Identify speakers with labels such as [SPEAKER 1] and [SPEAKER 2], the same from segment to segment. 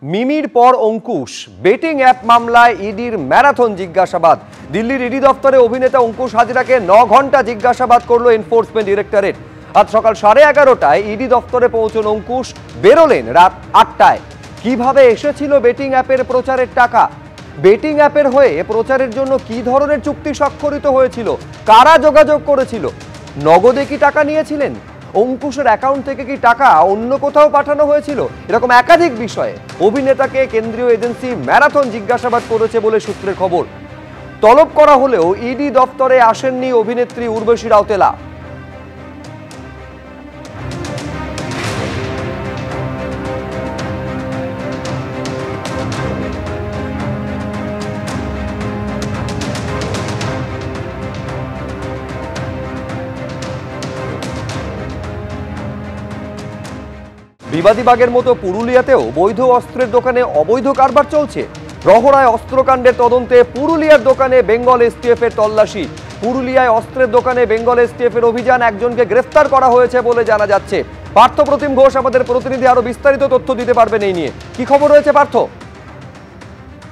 [SPEAKER 1] মিমির পর Ankush betting app মামলায় ইডির ম্যারাথন জিজ্ঞাসাবাদ। দিল্লির ইডি দপ্তরে অভিনেতা অঙ্কুশ হাজরাকে 9 ঘন্টা জিজ্ঞাসাবাদ করলো এনফোর্সমেন্ট ডিরেক্টরেট। আজ সকাল 11:30টায় ইডি দপ্তরে পৌঁছন অঙ্কুশ, বেরোলেন রাত 8টায়। কিভাবে এসেছিল বেটিং অ্যাপের প্রচারের টাকা, বেটিং অ্যাপের হয়ে প্রচারের জন্য কি ধরনের চুক্তি স্বাক্ষরিত হয়েছিল, কারা যোগাযোগ করেছিল, নগদে কি টাকা নিয়েছিলেন, অঙ্কুশের অ্যাকাউন্ট থেকে কি টাকা অন্য কোথাও পাঠানো হয়েছিল, এরকম একাধিক বিষয়ে অভিনেতাকে কেন্দ্রীয় এজেন্সি ম্যারাথন জিজ্ঞাসাবাদ করেছে বলে সূত্রের খবর। তলব করা হলেও ইডি দপ্তরে আসেননি অভিনেত্রী উর্বশী রাউতেলা। বিবাদী বাগের মতো পুরুলিয়াতেও বৈধ অস্ত্রের দোকানে অবৈধ কারবার চলছে। রহড়ায় অস্ত্রকাণ্ডের তদন্তে পুরুলিয়ার দোকানে বেঙ্গল এসটিএফ এর তল্লাশি। পুরুলিয়ায় অস্ত্রের দোকানে বেঙ্গল এসটিএফ এর অভিযান, একজনকে গ্রেফতার করা হয়েছে বলে জানা যাচ্ছে। পার্থ প্রতিম ঘোষ আমাদের প্রতিনিধি, আরো বিস্তারিত তথ্য দিতে পারবেন এই নিয়ে। কি খবর রয়েছে পার্থ?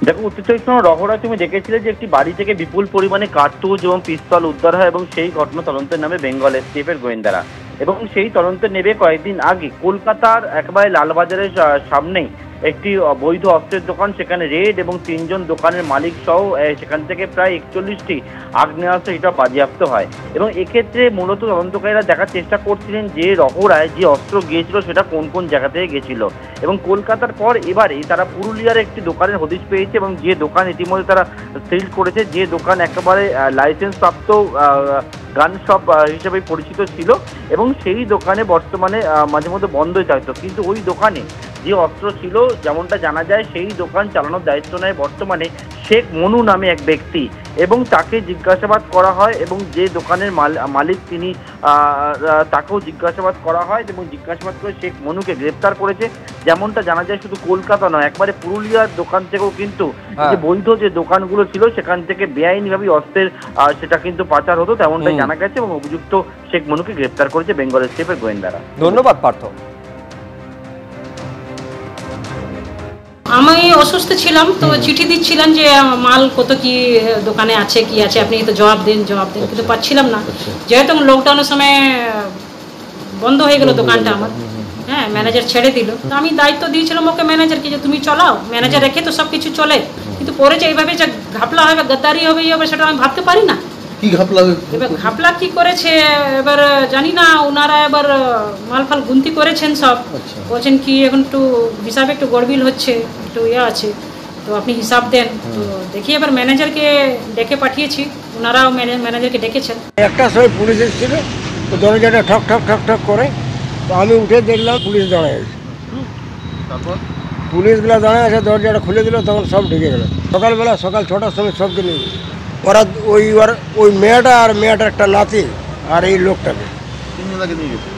[SPEAKER 2] দেখো, উত্তর চব্বিশ পরগনা রহড়ায় তুমি দেখেছিলে যে একটি বাড়ি থেকে বিপুল পরিমাণে কার্তুজ এবং পিস্তল উদ্ধার হয় এবং সেই ঘটনা তদন্তের নামে বেঙ্গল এসটিএফ এর গোয়েন্দারা, এবং সেই তদন্তে নেবে কয়েকদিন আগে কলকাতার একেবারে লালবাজারের সামনেই একটি বৈধ অস্ত্রের দোকান, সেখানে রেড এবং 3 জন দোকানের মালিক সহ সেখান থেকে প্রায় 41টি আগ্নেয়াস্ত্র এটা বাজেয়াপ্ত হয়। এবং এক্ষেত্রে মূলত তদন্তকারীরা দেখার চেষ্টা করছিলেন যে রহড়ায় যে অস্ত্র গিয়েছিল সেটা কোন কোন জায়গা থেকে গেছিল। এবং কলকাতার পর এবারে তারা পুরুলিয়ার একটি দোকানের হদিশ পেয়েছে এবং যে দোকান ইতিমধ্যে তারা সিল করেছে, যে দোকান একেবারে লাইসেন্স প্রাপ্ত গান শপ হিসেবে পরিচিত ছিল এবং সেই দোকানে বর্তমানে মাঝে মধ্যে বন্ধই থাকতো। কিন্তু ওই দোকানে যে অস্ত্র ছিল, যেমনটা জানা যায়, সেই দোকান চালানোর দায়িত্ব নেয় বর্তমানে শেখ মনু নামে এক ব্যক্তি, এবং তাকে জিজ্ঞাসাবাদ করা হয় এবং যে দোকানের মালিক তিনি তাকেও জিজ্ঞাসাবাদ করা হয় এবং জিজ্ঞাসাবাদ করে শেখ মনুকে গ্রেপ্তার করেছে। যেমনটা জানা যায়, শুধু কলকাতা নয়, একবারে পুরুলিয়ার দোকান থেকেও কিন্তু যে বৈধ যে দোকানগুলো ছিল সেখান থেকে বেআইনিভাবে অস্ত্রের সেটা কিন্তু পাচার হতো, তেমনটাই জানা গেছে এবং অভিযুক্ত শেখ মনুকে গ্রেপ্তার করেছে বেঙ্গল এসটিএফ এর গোয়েন্দারা।
[SPEAKER 1] ধন্যবাদ পার্থ।
[SPEAKER 3] আমি অসুস্থ ছিলাম, তো চিঠি দিচ্ছিলাম যে মাল কত কি দোকানে আছে, কি আছে, আপনি তো জবাব দিন, কিন্তু পাচ্ছিলাম না। যেহেতু লকডাউনের সময় বন্ধ হয়ে গেল দোকানটা আমার, হ্যাঁ, ম্যানেজার ছেড়ে দিল। তো আমি দায়িত্ব দিয়েছিলাম ওকে ম্যানেজারকে যে তুমি চলাও, ম্যানেজার রেখে তো সব কিছু চলে। কিন্তু পরে যে এইভাবে যে ঘাপলা হবে, গাদ্দারি হবে, এই হবে, সেটা আমি ভাবতে পারি না।
[SPEAKER 4] কি ঘাপলা হবে?
[SPEAKER 3] এবার ঘাপলা কি করেছে এবার জানি না। ওনারা এবার মালফাল গুনতি করেছেন সব, বলছেন কি এখন একটু হিসাবে একটু গড়বিল হচ্ছে, একটু ইয়ে আছে, তো আপনি হিসাব দেন। তো দেখি এবার ম্যানেজারকে ডেকে পাঠিয়েছি, ওনারাও ম্যানেজারকে ডেকেছেন।
[SPEAKER 4] একটা সময় পুলিশ এসেছিল, তো দরজাটা ঠক ঠক ঠক ঠক করে, তো আমি উঠে দেখলাম পুলিশ দাঁড়ায় আছে। তারপর পুলিশগুলো দাঁড়ায় আছে, দরজাটা খুলে দিল, তখন সব ঢেকে গেল। সকালবেলা সকাল 6টার সময় সবকে নিয়ে ওরা ওই মেয়েটা আর মেয়েটার একটা নাতি আর এই লোকটাকে, 3 জনকে নিয়ে গেছে।